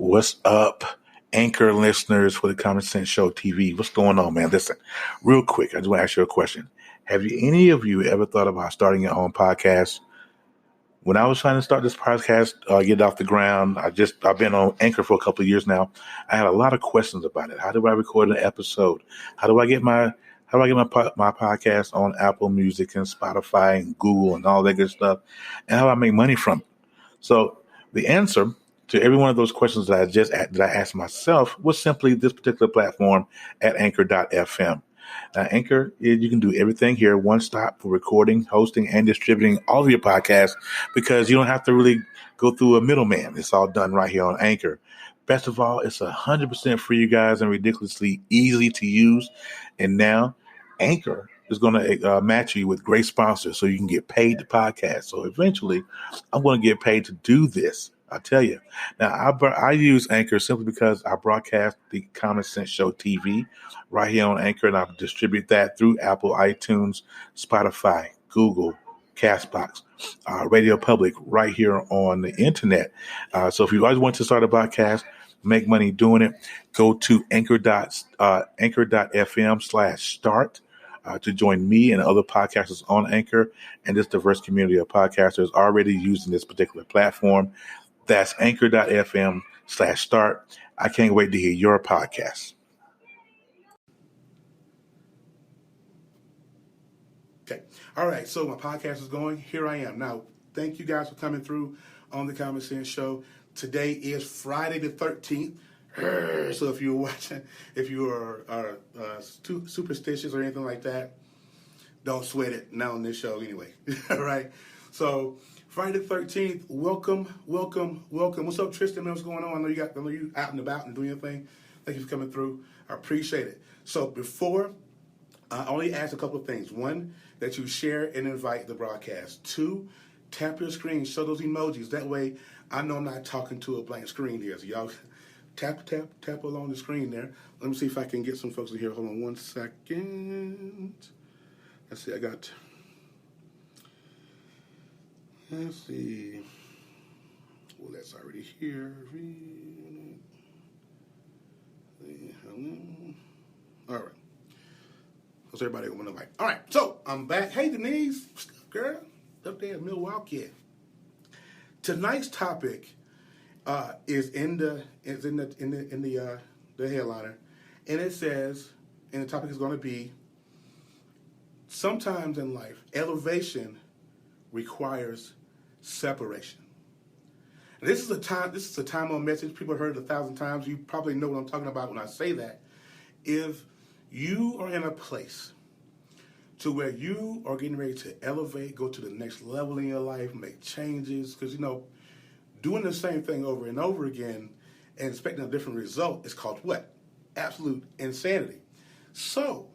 What's up, Anchor listeners for the Common Sense Show TV? What's going on, man? Listen, real quick, I just want to ask you a question. Have any of you ever thought about starting your own podcast? When I was trying to start this podcast, get it off the ground, I've been on Anchor for a couple of years now. I had a lot of questions about it. How do I record an episode? How do I get my podcast on Apple Music and Spotify and Google and all that good stuff? And how do I make money from it? So the answer to every one of those questions that I asked myself was simply this particular platform at Anchor.fm. Now, Anchor, you can do everything here, one stop for recording, hosting, and distributing all of your podcasts because you don't have to really go through a middleman. It's all done right here on Anchor. Best of all, it's 100% free, you guys, and ridiculously easy to use. And now, Anchor is going to match you with great sponsors so you can get paid to podcast. So eventually, I'm going to get paid to do this. I tell you. Now, I use Anchor simply because I broadcast the Common Sense Show TV right here on Anchor, and I distribute that through Apple, iTunes, Spotify, Google, Castbox, Radio Public, right here on the internet. So if you guys want to start a podcast, make money doing it, go to anchor.fm/start. To join me and other podcasters on Anchor and this diverse community of podcasters already using this particular platform. That's anchor.fm/start. I can't wait to hear your podcast. Okay. All right. So my podcast is going. Here I am. Now, thank you guys for coming through on the Common Sense Show. Today is Friday the 13th. So if you're watching, if you are too superstitious or anything like that, don't sweat it. Not on this show anyway. All right. So Friday the 13th. Welcome. What's up, Tristan? What's going on? I know you out and about and doing your thing. Thank you for coming through. I appreciate it. So before, I only ask a couple of things. One, that you share and invite the broadcast. Two, tap your screen, show those emojis. That way, I know I'm not talking to a blank screen here. So y'all tap along the screen there. Let me see if I can get some folks in here. Hold on one second. Let's see, let's see. Well, that's already here. All right. How's everybody going to invite? All right, so I'm back. Hey, Denise, girl, up there in Milwaukee. Tonight's topic is in the headliner, and it says, and the topic is going to be, sometimes in life, elevation requires separation. And this is a time-on message. People have heard it 1,000 times. You probably know what I'm talking about when I say that. If you are in a place to where you are getting ready to elevate, go to the next level in your life, make changes, because, doing the same thing over and over again and expecting a different result is called what? Absolute insanity. So,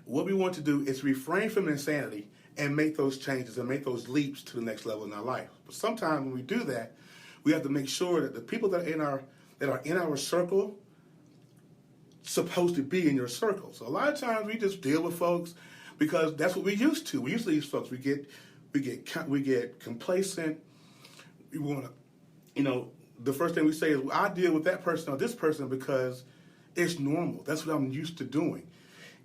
what we want to do is refrain from insanity and make those changes and make those leaps to the next level in our life. But sometimes when we do that, we have to make sure that the people that are in our circle supposed to be in your circle. So a lot of times we just deal with folks because that's what we used to. We used to these folks. We get complacent. We want to, the first thing we say is, well, I deal with that person or this person because it's normal. That's what I'm used to doing.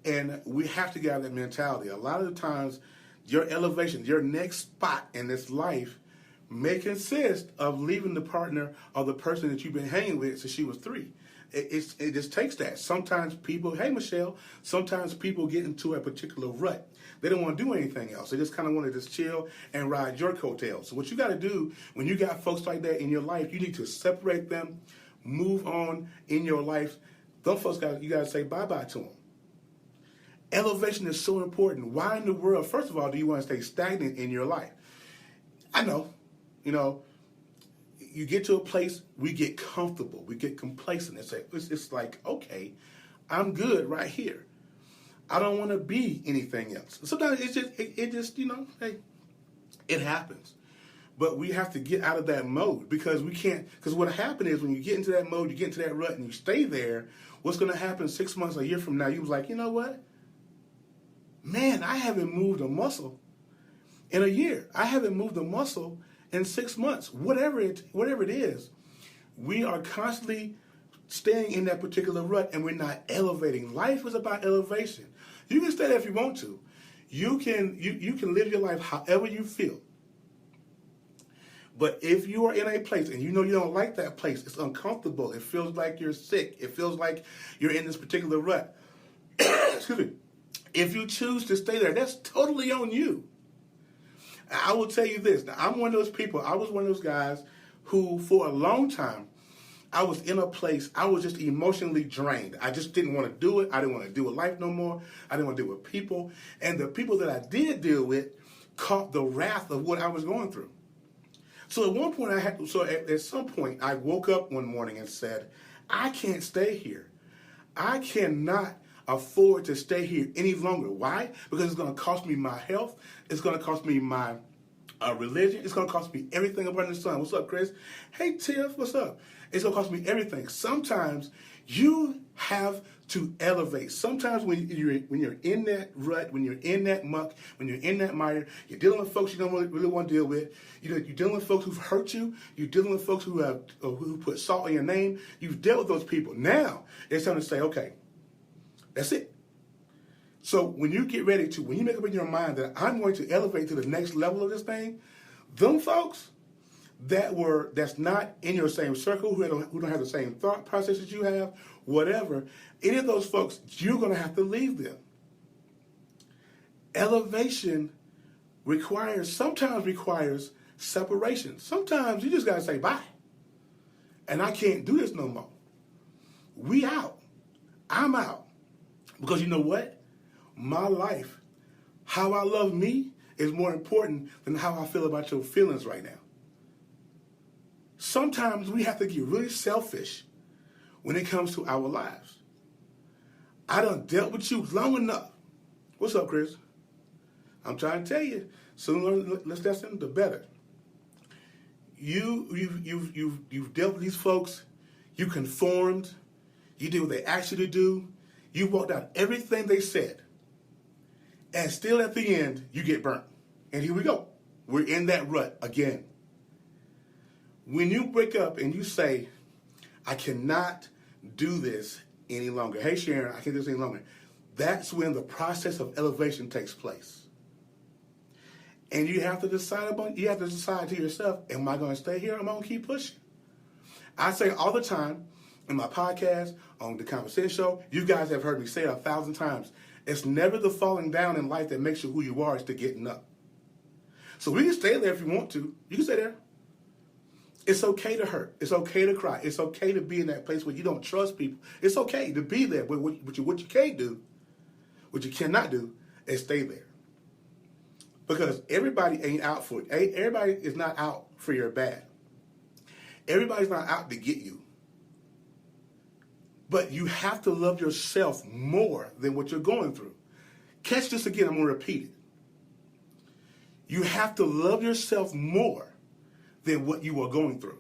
And we have to get out of that mentality. A lot of the times, your elevation, your next spot in this life may consist of leaving the partner or the person that you've been hanging with since she was 3. It just takes that. Sometimes people, hey, Michelle, sometimes people get into a particular rut. They don't want to do anything else. They just kind of want to just chill and ride your coattails. So what you got to do when you got folks like that in your life, you need to separate them, move on in your life. Those folks, you got to say bye-bye to them. Elevation is so important. Why in the world, first of all, do you want to stay stagnant in your life? I know, you get to a place, we get comfortable, we get complacent. It's like, okay, I'm good right here. I don't want to be anything else. Sometimes it just hey, it happens. But we have to get out of that mode because we can't, because what happens is when you get into that mode, you get into that rut and you stay there, what's going to happen 6 months, a year from now, you was like, you know what? Man, I haven't moved a muscle in a year. I haven't moved a muscle in 6 months. Whatever it is, We are constantly staying in that particular rut and we're not elevating. Life is about elevation. You can stay there if you want to. You can live your life however you feel. But if you are in a place and you know you don't like that place, it's uncomfortable, it feels like you're sick, it feels like you're in this particular rut. Excuse me. If you choose to stay there, that's totally on you. I will tell you this. Now, I'm one of those people. I was one of those guys who, for a long time, I was in a place, I was just emotionally drained. I just didn't want to do it. I didn't want to deal with life no more. I didn't want to deal with people. And the people that I did deal with caught the wrath of what I was going through. So at one point, at some point, I woke up one morning and said, I can't stay here. I cannot afford to stay here any longer. Why? Because it's going to cost me my health. It's going to cost me my religion. It's going to cost me everything up under the sun. What's up, Chris? Hey, Tiff, what's up? It's going to cost me everything. Sometimes you have to elevate. Sometimes when you're in that rut, when you're in that muck, when you're in that mire, you're dealing with folks you don't really want to deal with. You're dealing with folks who've hurt you. You're dealing with folks who put salt on your name. You've dealt with those people. Now it's time to say, okay, that's it. So when you get ready to, when you make up in your mind that I'm going to elevate to the next level of this thing, them folks that's not in your same circle, who don't have the same thought process that you have, whatever, any of those folks, you're going to have to leave them. Elevation sometimes requires separation. Sometimes you just got to say bye. And I can't do this no more. We out. I'm out. Because you know what? My life, how I love me, is more important than how I feel about your feelings right now. Sometimes we have to get really selfish when it comes to our lives. I done dealt with you long enough. What's up, Chris? I'm trying to tell you, sooner less the better. You've dealt with these folks. You conformed. You did what they asked you to do. You walked out everything they said. And still at the end, you get burnt. And here we go. We're in that rut again. When you break up and you say, I cannot do this any longer. Hey, Sharon, I can't do this any longer. That's when the process of elevation takes place. And you have to decide to yourself, am I going to stay here or am I going to keep pushing? I say all the time in my podcast, on the Conversation Show, you guys have heard me say it 1,000 times. It's never the falling down in life that makes you who you are, it's the getting up. So we can stay there if you want to. You can stay there. It's okay to hurt. It's okay to cry. It's okay to be in that place where you don't trust people. It's okay to be there. But what you can't do, what you cannot do, is stay there. Because everybody ain't out for it. Everybody is not out for your bad. Everybody's not out to get you. But you have to love yourself more than what you're going through. Catch this again. I'm going to repeat it. You have to love yourself more than what you are going through.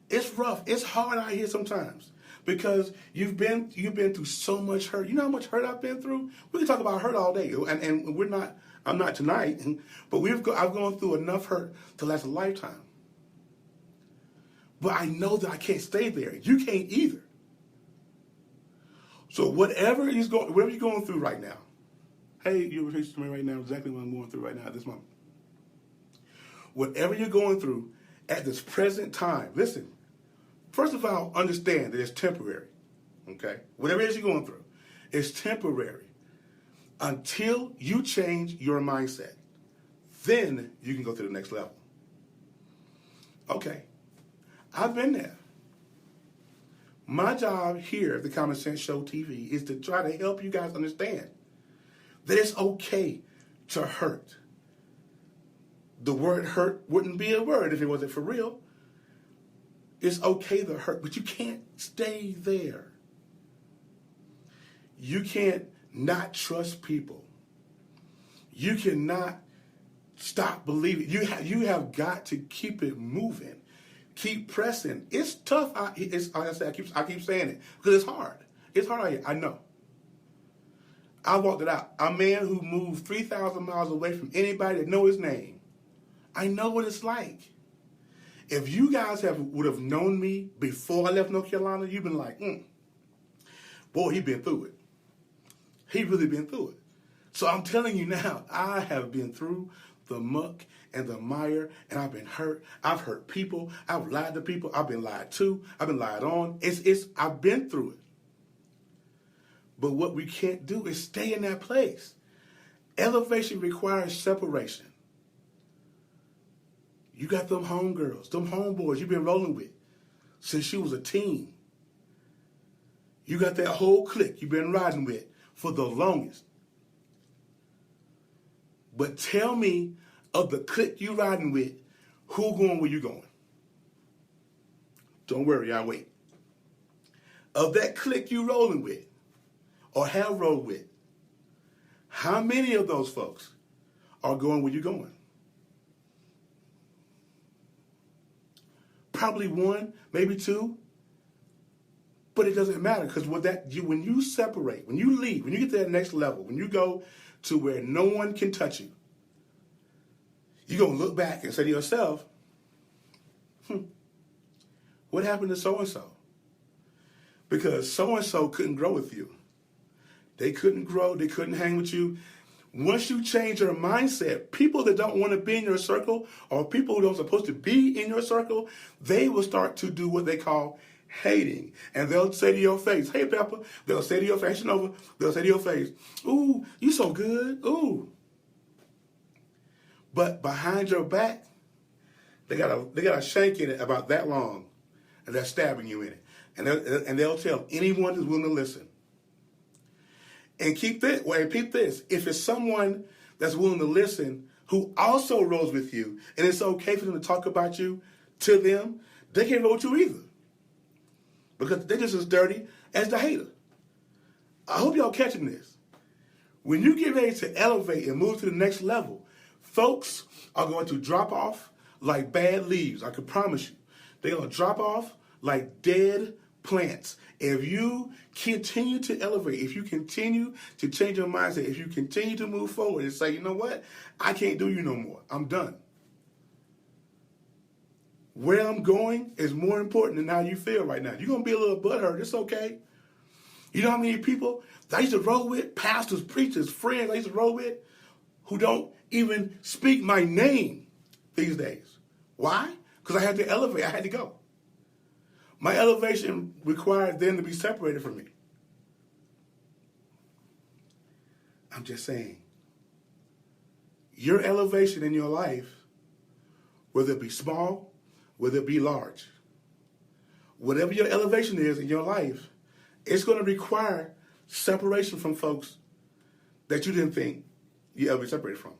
It's rough. It's hard out here sometimes because you've been through so much hurt. You know how much hurt I've been through? We can talk about hurt all day, and I'm not tonight, but I've gone through enough hurt to last a lifetime. But I know that I can't stay there. You can't either. So whatever you're going through right now, hey, you're listening to me right now, exactly what I'm going through right now at this moment. Whatever you're going through at this present time, listen, first of all, understand that it's temporary, okay? Whatever it is you're going through, it's temporary until you change your mindset. Then you can go to the next level. Okay, I've been there. My job here at the Common Sense Show TV is to try to help you guys understand that it's okay to hurt. The word hurt wouldn't be a word if it wasn't for real. It's okay to hurt, but you can't stay there. You can't not trust people. You cannot stop believing. You have got to keep it moving. Keep pressing. It's tough. It's like I said, I keep saying it because it's hard. It's hard out here. I know. I walked it out. A man who moved 3,000 miles away from anybody that know his name. I know what it's like. If you guys would have known me before I left North Carolina, you've been like, boy, he been through it. He really been through it. So I'm telling you now, I have been through the muck and the mire, and I've been hurt. I've hurt people. I've lied to people. I've been lied to. I've been lied on. I've been through it. But what we can't do is stay in that place. Elevation requires separation. You got them homegirls, them homeboys you've been rolling with since you was a teen. You got that whole clique you've been riding with for the longest. But tell me, of the clique you riding with, who going where you going? Don't worry, I'll wait. Of that clique you rolling with, or have rolled with, how many of those folks are going where you going? Probably one, maybe two. But it doesn't matter, because when you separate, when you leave, when you get to that next level, when you go to where no one can touch you, you're going to look back and say to yourself, what happened to so-and-so? Because so-and-so couldn't grow with you. They couldn't grow. They couldn't hang with you. Once you change your mindset, people that don't want to be in your circle, or people who don't supposed to be in your circle, they will start to do what they call hating. And they'll say to your face, hey, Pepper. They'll say to your face, they'll say to your face, ooh, you so good. Ooh. But behind your back, they got a shank in it about that long, and they're stabbing you in it. And they'll tell anyone who's willing to listen. And keep this. If it's someone that's willing to listen who also rolls with you, and it's okay for them to talk about you to them, they can't roll with you either. Because they're just as dirty as the hater. I hope y'all catching this. When you get ready to elevate and move to the next level, folks are going to drop off like bad leaves. I can promise you. They're going to drop off like dead plants. If you continue to elevate, if you continue to change your mindset, if you continue to move forward and say, you know what, I can't do you no more. I'm done. Where I'm going is more important than how you feel right now. You're going to be a little butthurt. It's okay. You know how many people I used to roll with, pastors, preachers, friends I used to roll with, who don't even speak my name these days. Why? Because I had to elevate. I had to go. My elevation required them to be separated from me. I'm just saying, your elevation in your life, whether it be small, whether it be large, whatever your elevation is in your life, it's going to require separation from folks that you didn't think you ever be separated from.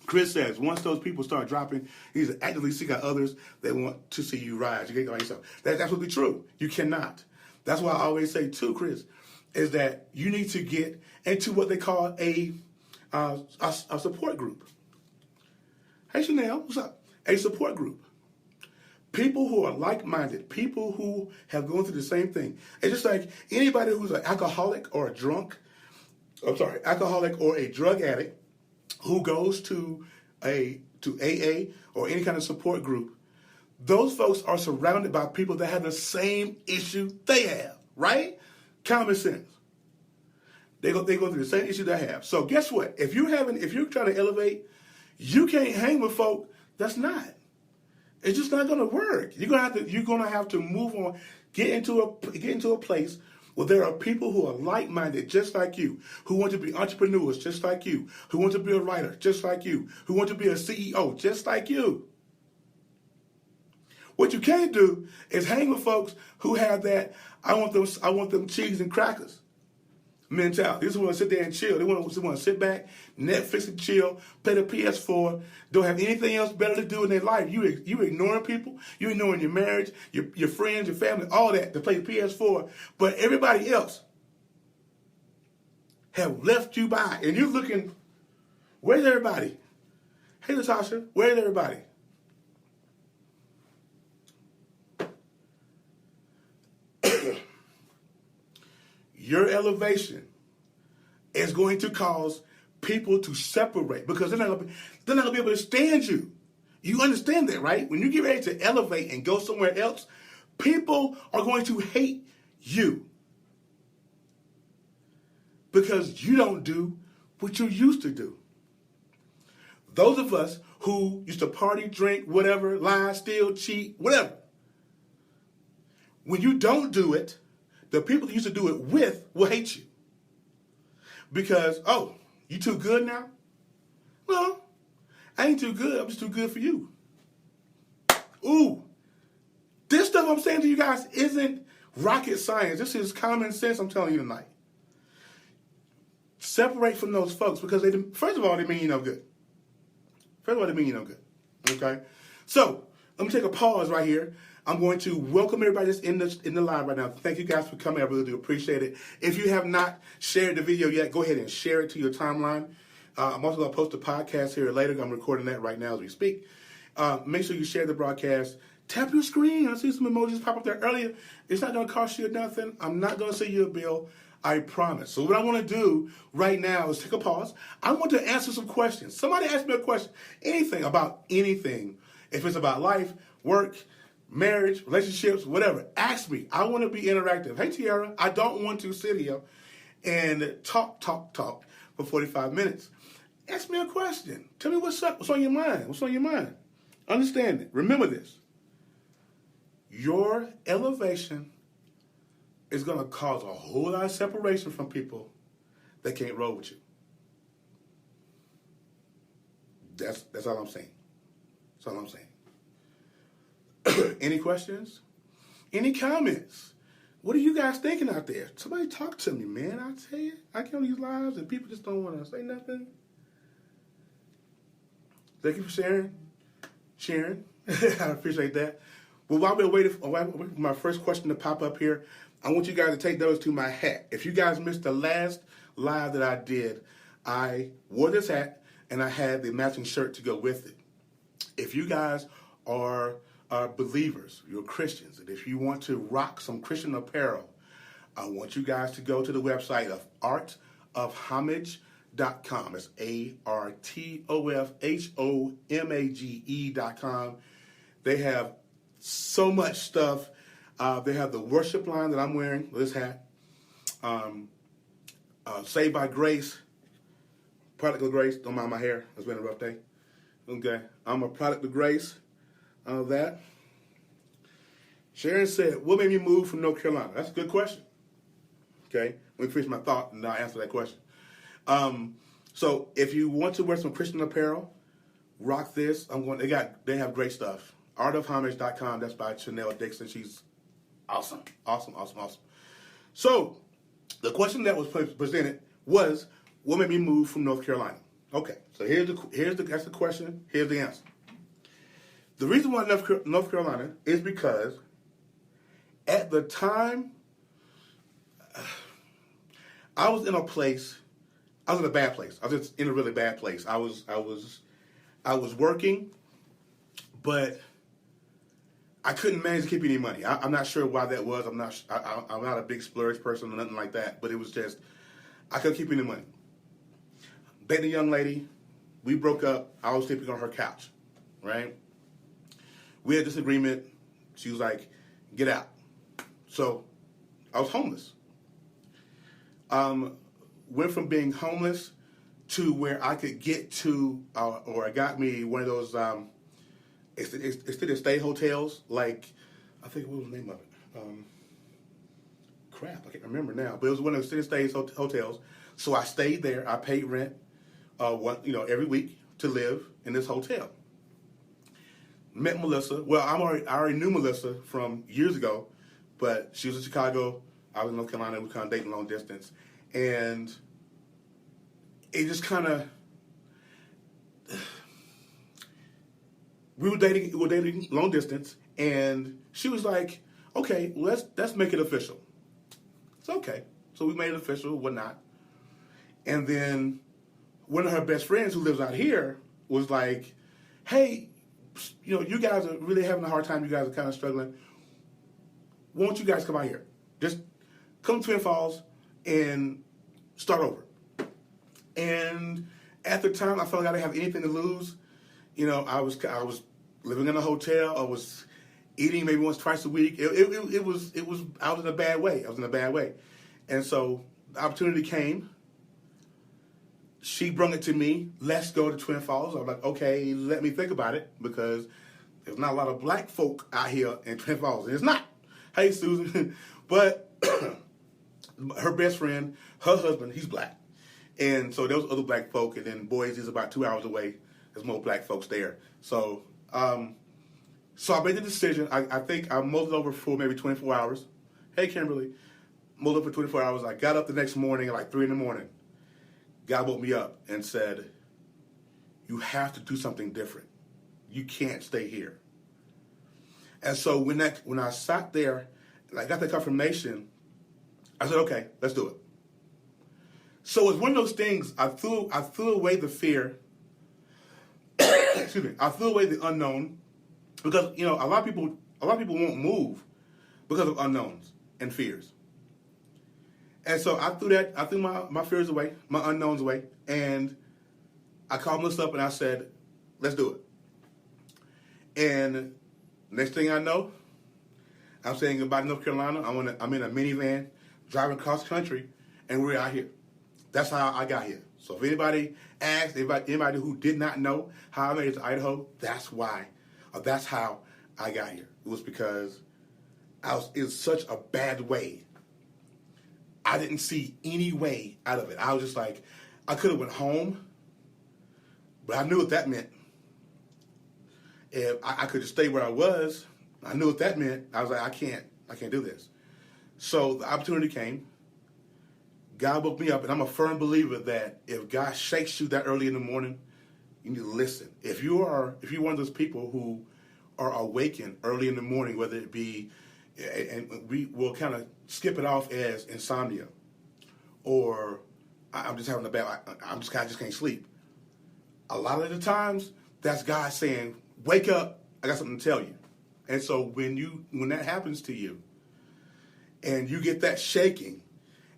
Chris says, once those people start dropping, he's actively seek out others that want to see you rise. You can't go by yourself. That's absolutely true. You cannot. That's why I always say, too, Chris, is that you need to get into what they call a support group. Hey, Chanel, what's up? A support group. People who are like-minded, people who have gone through the same thing. It's just like anybody who's an alcoholic or a drug addict, who goes to AA or any kind of support group, those folks are surrounded by people that have the same issue they have, right? Common sense. They go through the same issue they have. So guess what? If you're trying to elevate, you can't hang with folk that's not. It's just not going to work. You're gonna have to move on, get into a place where there are people who are like-minded, just like you, who want to be entrepreneurs, just like you, who want to be a writer, just like you, who want to be a CEO, just like you. What you can't do is hang with folks who have that, I want them cheese and crackers mentality. They just want to sit there and chill. They want to sit back, Netflix and chill, play the PS4, don't have anything else better to do in their life. You ignoring people, you ignoring your marriage, your friends, your family, all that, to play the PS4. But everybody else have left you by. And you're looking, where's everybody? Hey, Natasha, where's everybody? Your elevation is going to cause people to separate because they're not going to be able to stand you. You understand that, right? When you get ready to elevate and go somewhere else, people are going to hate you because you don't do what you used to do. Those of us who used to party, drink, whatever, lie, steal, cheat, whatever, when you don't do it, the people you used to do it with will hate you. Because, oh, you too good now? No, I ain't too good. I'm just too good for you. Ooh, this stuff I'm saying to you guys isn't rocket science. This is common sense I'm telling you tonight. Separate from those folks because first of all, they mean you no good. First of all, they mean you no good. Okay? So, let me take a pause right here. I'm going to welcome everybody that's in the live right now. Thank you guys for coming. I really do appreciate it. If you have not shared the video yet, go ahead and share it to your timeline. I'm also going to post a podcast here later. I'm recording that right now as we speak. Make sure you share the broadcast. Tap your screen. I see some emojis pop up there earlier. It's not going to cost you nothing. I'm not going to send you a bill. I promise. So what I want to do right now is take a pause. I want to answer some questions. Somebody ask me a question. Anything about anything. If it's about life, work, marriage, relationships, whatever. Ask me. I want to be interactive. Hey, Tiara, I don't want to sit here and talk for 45 minutes. Ask me a question. Tell me what's up. What's on your mind? What's on your mind? Understand it. Remember this. Your elevation is going to cause a whole lot of separation from people that can't roll with you. That's all I'm saying. That's all I'm saying. Any questions? Any comments? What are you guys thinking out there? Somebody talk to me, man. I tell you, I get on these lives and people just don't want to say nothing. Thank you for sharing. I appreciate that. Well, while we're waiting for my first question to pop up here, I want you guys to take those to my hat. If you guys missed the last live that I did, I wore this hat and I had the matching shirt to go with it. If you guys are believers, you're Christians, and if you want to rock some Christian apparel, I want you guys to go to the website of artofhomage.com. It's ARTOFHOMAGE.com. They have so much stuff. They have the worship line that I'm wearing, this hat. Saved by Grace, product of grace. Don't mind my hair. It's been a rough day. Okay. I'm a product of grace. That. Sharon said, what made me move from North Carolina? That's a good question. Okay. Let me finish my thought and I'll answer that question. So if you want to wear some Christian apparel, rock this. They have great stuff. Artofhomage.com. That's by Chanel Dixon. She's awesome. So the question that was presented was, what made me move from North Carolina? Okay. So that's the question. Here's the answer. The reason why North Carolina is because at the time, I was in a bad place. I was just in a really bad place. I was working, but I couldn't manage to keep any money. I'm not sure why that was. I'm not a big splurge person or nothing like that, but it was just, I couldn't keep any money. Dating a young lady, we broke up. I was sleeping on her couch, right? We had disagreement. She was like, get out. So I was homeless. Went from being homeless to where I could get to, or I got me one of those extended stay hotels, like, I think, what was the name of it? I can't remember now. But it was one of those extended stay hotels. So I stayed there. I paid rent every week to live in this hotel. Met Melissa. Well, I already knew Melissa from years ago, but she was in Chicago. I was in North Carolina. We were kind of dating long distance. And it just kind of, we were dating long distance, and she was like, okay, let's make it official. It's okay. So we made it official, whatnot. And then one of her best friends who lives out here was like, hey, you guys are really having a hard time. You guys are kind of struggling. Why don't you guys come out here? Just come to Twin Falls and start over. And at the time, I felt like I didn't have anything to lose. I was living in a hotel. I was eating maybe once, twice a week. It was I was in a bad way. And so the opportunity came. She brought it to me. Let's go to Twin Falls. I was like, okay, let me think about it, because there's not a lot of black folk out here in Twin Falls. It's not. Hey, Susan. But her best friend, her husband, he's black. And so there was other black folk, and then Boise is about 2 hours away. There's more black folks there. So so I made the decision. I think I mulled it over for maybe 24 hours. Hey, Kimberly. Mulled it for 24 hours. I got up the next morning at like 3 in the morning. God woke me up and said, you have to do something different. You can't stay here. And so when I sat there and I got the confirmation, I said, okay, let's do it. So it's one of those things. I threw away the fear. Excuse me. I threw away the unknown, because a lot of people won't move because of unknowns and fears. And so I threw my fears away, my unknowns away, and I called Melissa up and I said, let's do it. And next thing I know, I'm saying goodbye to North Carolina. I'm in a minivan driving cross country, and we're out here. That's how I got here. So if anybody asked, anybody who did not know how I made it to Idaho, that's why, or that's how I got here. It was because I was in such a bad way. I didn't see any way out of it. I was just like, I could have went home, but I knew what that meant. If I could just stay where I was, I knew what that meant. I was like, I can't do this. So the opportunity came. God woke me up, and I'm a firm believer that if God shakes you that early in the morning, you need to listen. If you're one of those people who are awakened early in the morning, whether it be, and we will kind of skip it off as insomnia, or I'm just having I just can't sleep. A lot of the times, that's God saying, wake up, I got something to tell you. And so when that happens to you, and you get that shaking,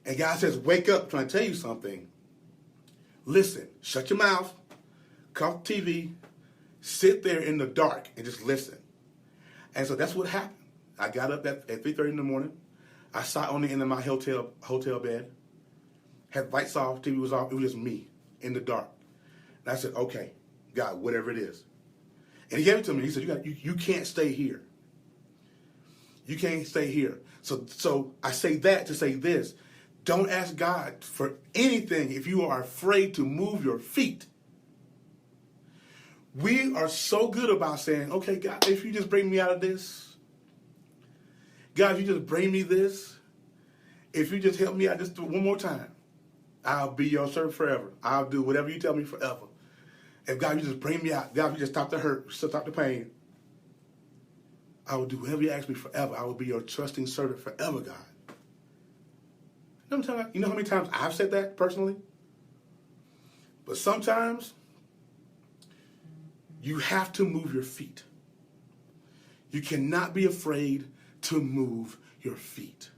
and God says, wake up, I'm trying to tell you something, listen, shut your mouth, cut off TV, sit there in the dark and just listen. And so that's what happened. I got up at 3:30 in the morning. I sat on the end of my hotel bed, had lights off, TV was off. It was just me in the dark. And I said, okay, God, whatever it is. And he gave it to me. He said, you can't stay here. You can't stay here. So I say that to say this. Don't ask God for anything if you are afraid to move your feet. We are so good about saying, okay, God, if you just bring me out of this, God, if you just bring me this, if you just help me out just one more time, I'll be your servant forever. I'll do whatever you tell me forever. If God, you just bring me out, God, if you just stop the hurt, stop the pain, I will do whatever you ask me forever. I will be your trusting servant forever, God. You know how many times I've said that personally? But sometimes you have to move your feet. You cannot be afraid to move your feet.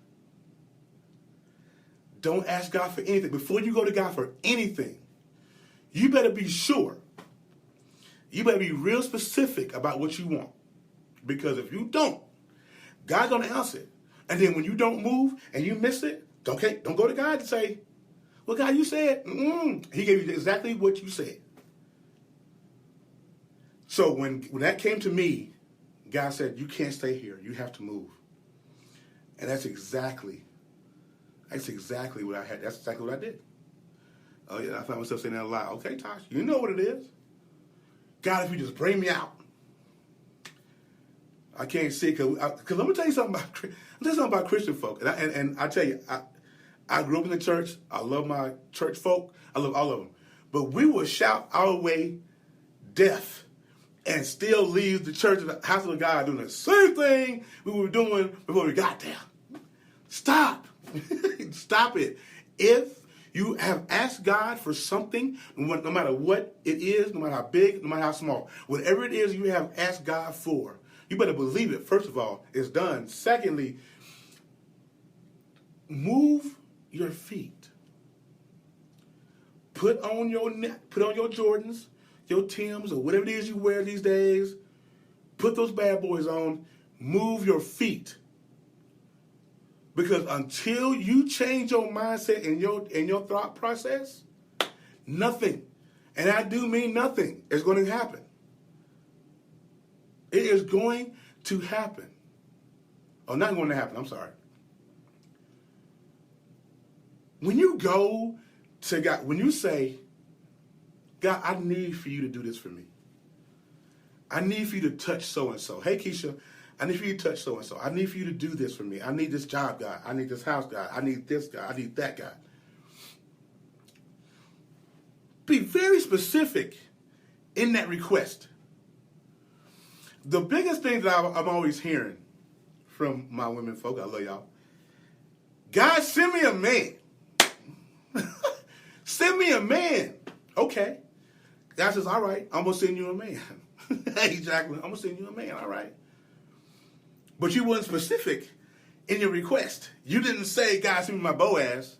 Don't ask God for anything. Before you go to God for anything, you better be sure. You better be real specific about what you want. Because if you don't, God's going to answer it. And then when you don't move and you miss it, don't go to God and say, well, God, you said, He gave you exactly what you said. So when that came to me, God said, you can't stay here. You have to move. And that's exactly what I had. That's exactly what I did. Oh, yeah, I found myself saying that a lot. Okay, Tosh, you know what it is. God, if you just bring me out. I can't see, because let me tell you something about Christian folk. And I tell you, I grew up in the church. I love my church folk. I love all of them. But we will shout our way deaf and still leave the church and the house of God doing the same thing we were doing before we got there. Stop. Stop it. If you have asked God for something, no matter what it is, no matter how big, no matter how small, whatever it is you have asked God for, you better believe it. First of all, it's done. Secondly, move your feet. Put on your Jordans, your Timbs, or whatever it is you wear these days. Put those bad boys on. Move your feet. Because until you change your mindset and your thought process, nothing, and I do mean nothing, is going to happen. It is going to happen. Oh, not going to happen, I'm sorry. When you go to God, when you say, God, I need for you to do this for me. I need for you to touch so-and-so. Hey, Keisha, I need for you to touch so-and-so. I need for you to do this for me. I need this job, God. I need this house, God. I need this, God. I need that, God. Be very specific in that request. The biggest thing that I'm always hearing from my women folk, I love y'all, God, send me a man. Send me a man. Okay. God says, all right, I'm going to send you a man. Hey, Jacqueline, I'm going to send you a man, all right. But you weren't specific in your request. You didn't say, God, send me my Boaz.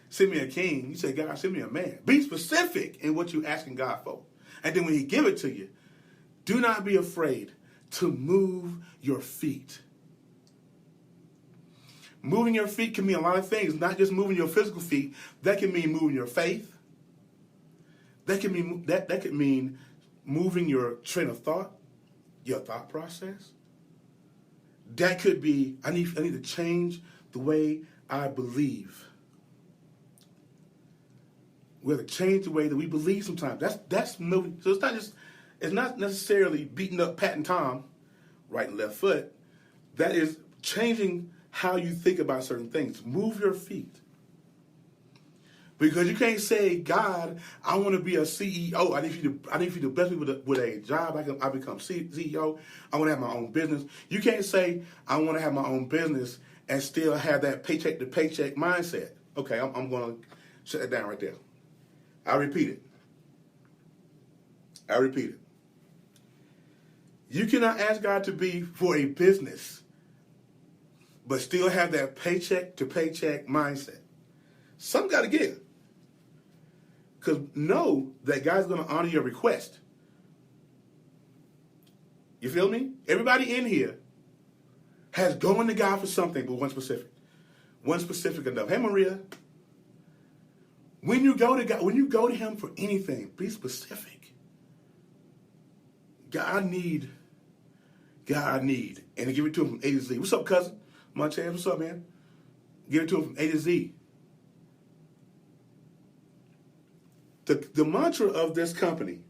Send me a king. You said, God, send me a man. Be specific in what you're asking God for. And then when he give it to you, do not be afraid to move your feet. Moving your feet can mean a lot of things, not just moving your physical feet. That can mean moving your faith. That can mean moving your train of thought, your thought process. That could be, I need to change the way I believe. We have to change the way that we believe sometimes. That's moving. So it's not necessarily beating up Pat and Tom, right and left foot. That is changing how you think about certain things. Move your feet. Because you can't say, God, I want to be a CEO. I need you to bless me with a job. I become CEO. I want to have my own business. You can't say, I want to have my own business and still have that paycheck to paycheck mindset. Okay, I'm going to shut that down right there. I repeat it. You cannot ask God to be for a business, but still have that paycheck to paycheck mindset. Something got to give. Because know that God's going to honor your request. You feel me? Everybody in here has gone to God for something, but one specific. One specific enough. Hey, Maria. When you go to God, when you go to him for anything, be specific. God, I need. And to give it to him from A to Z. What's up, cousin? Montez, what's up, man? Give it to him from A to Z. The mantra of this company,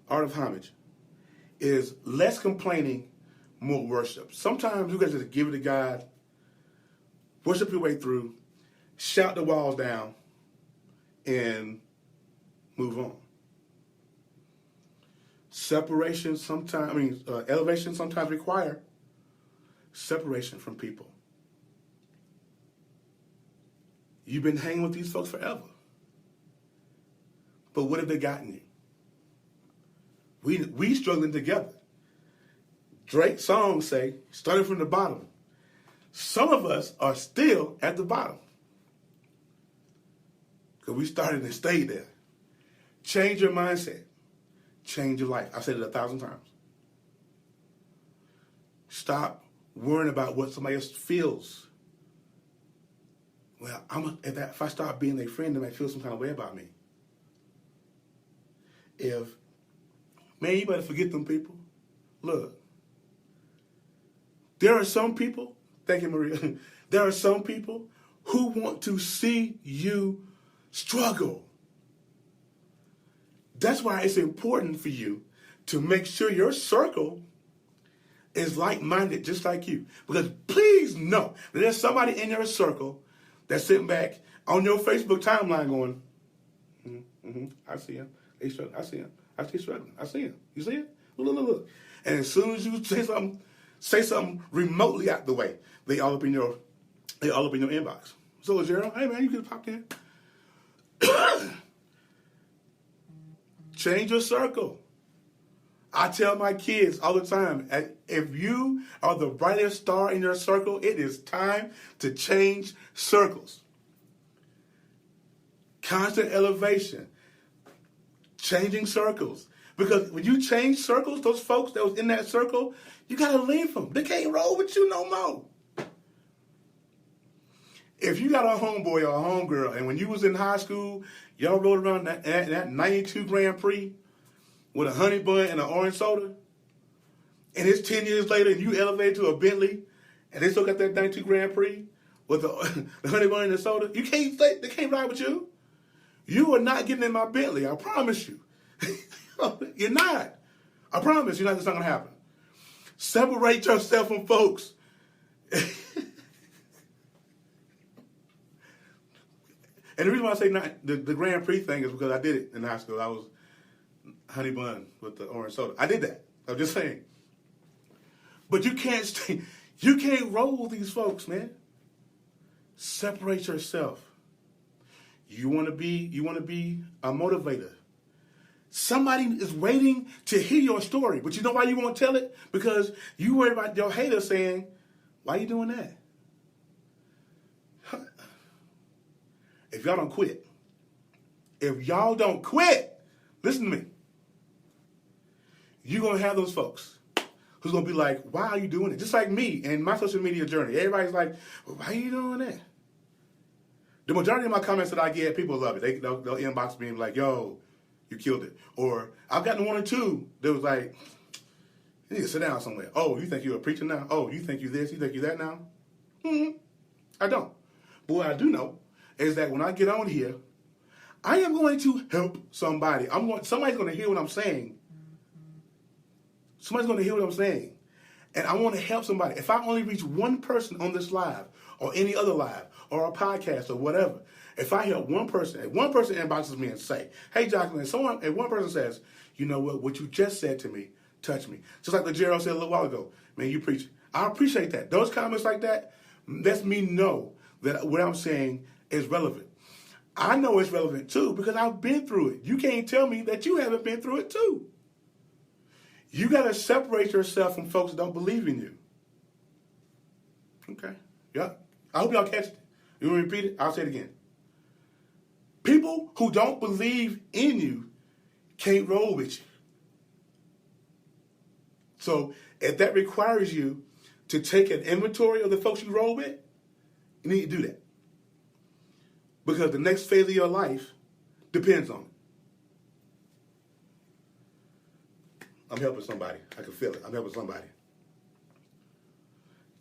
Art of Homage, is less complaining, more worship. Sometimes you guys just give it to God, worship your way through, shout the walls down, and move on. Elevation sometimes require separation from people. You've been hanging with these folks forever. But what have they gotten you? We struggling together. Drake's songs say, starting from the bottom. Some of us are still at the bottom. Because we started and stayed there. Change your mindset. Change your life. I've said it 1,000 times. Stop worrying about what somebody else feels. Well, if I start being their friend, they might feel some kind of way about me. Man, you better forget them people. Look, there are some people, thank you, Maria, there are some people who want to see you struggle. That's why it's important for you to make sure your circle is like-minded, just like you. Because please know that there's somebody in your circle that's sitting back on your Facebook timeline going, I see him. I see him. I see struggling. I see him. You see it? Look. And as soon as you say something remotely out the way, they all up in your inbox. So Gerald, hey man, you could pop in. Change your circle. I tell my kids all the time, if you are the brightest star in your circle, it is time to change circles. Constant elevation. Changing circles. Because when you change circles, those folks that was in that circle, you got to leave them. They can't roll with you no more. If you got a homeboy or a homegirl, and when you was in high school, y'all rode around that 92 Grand Prix with a honey bun and an orange soda, and it's 10 years later and you elevate to a Bentley, and they still got that 92 Grand Prix with the honey bun and the soda, they can't ride with you. You are not getting in my Bentley, I promise you. You're not. I promise you, that's not going to happen. Separate yourself from folks. And the reason why I say not the Grand Prix thing is because I did it in high school. I was honey bun with the orange soda. I did that. I'm just saying. But you can't roll with these folks, man. Separate yourself. You want to be a motivator. Somebody is waiting to hear your story, but you know why you won't tell it? Because you worry about your haters saying, "Why are you doing that?" If y'all don't quit, listen to me. You're gonna have those folks who's gonna be like, "Why are you doing it?" Just like me and my social media journey. Everybody's like, well, "Why are you doing that?" The majority of my comments that I get, people love it. They'll inbox me and be like, "Yo, you killed it." Or I've gotten one or two that was like, "You need to sit down somewhere." "Oh, you think you're a preacher now? Oh, you think you this? You think you that now?" I don't. But what I do know is that when I get on here, I am going to help somebody. Somebody's going to hear what I'm saying. Somebody's going to hear what I'm saying. And I want to help somebody. If I only reach one person on this live or any other live or a podcast or whatever, if I help one person, if one person inboxes me and say, "Hey, Jacqueline," if one person says, "You know what you just said to me touched me." Just like the Gerald said a little while ago, "Man, you preach." I appreciate that. Those comments like that lets me know that what I'm saying is relevant. I know it's relevant too because I've been through it. You can't tell me that you haven't been through it too. You got to separate yourself from folks that don't believe in you. Okay. Yeah. I hope y'all catch it. You want me to repeat it? I'll say it again. People who don't believe in you can't roll with you. So if that requires you to take an inventory of the folks you roll with, you need to do that. Because the next phase of your life depends on it. I'm helping somebody. I can feel it. I'm helping somebody.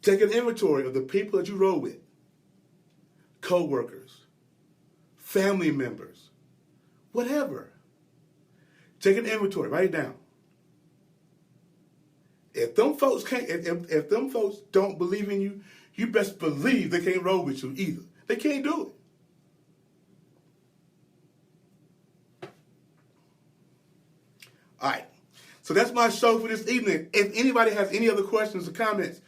Take an inventory of the people that you roll with. Co-workers, family members, whatever. Take an inventory. Write it down. If them folks if them folks don't believe in you, you best believe they can't roll with you either. They can't do it. All right. So that's my show for this evening. If anybody has any other questions or comments,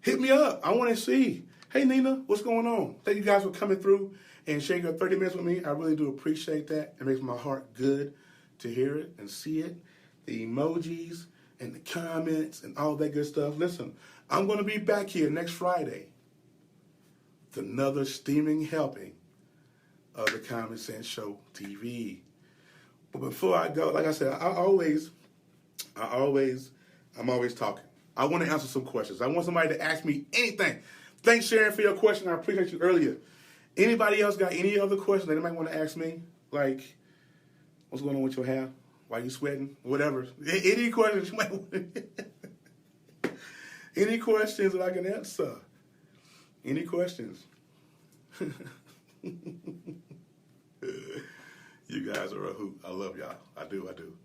hit me up. I want to see. Hey, Nina, what's going on? Thank you guys for coming through and sharing your 30 minutes with me. I really do appreciate that. It makes my heart good to hear it and see it. The emojis and the comments and all that good stuff. Listen, I'm going to be back here next Friday with another steaming helping of the Common Sense Show TV. But before I go, like I said, I'm always talking. I want to answer some questions. I want somebody to ask me anything. Thanks, Sharon, for your question. I appreciate you earlier. Anybody else got any other questions that they might want to ask me? Like, what's going on with your hair? Why are you sweating? Whatever. Any questions you might want to... Any questions that I can answer? Any questions? You guys are a hoot. I love y'all. I do.